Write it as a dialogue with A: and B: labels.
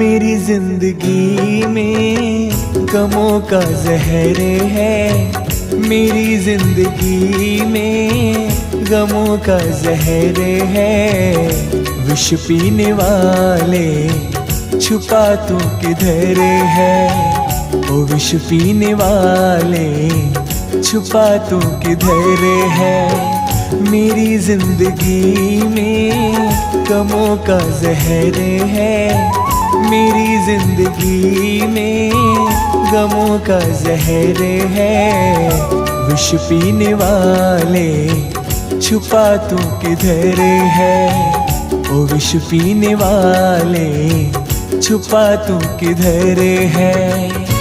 A: मेरी जिंदगी में गमों का जहर है, मेरी जिंदगी में गमों का जहर है। विष पीने वाले छुपा तू किधर है, ओ विष पीने वाले छुपा तू किधर है। मेरी जिंदगी में गमों का जहर है, मेरी जिंदगी में गमों का जहर है। विष पीने वाले छुपा तू किधर है, ओ विष पीने वाले छुपा तू किधर है।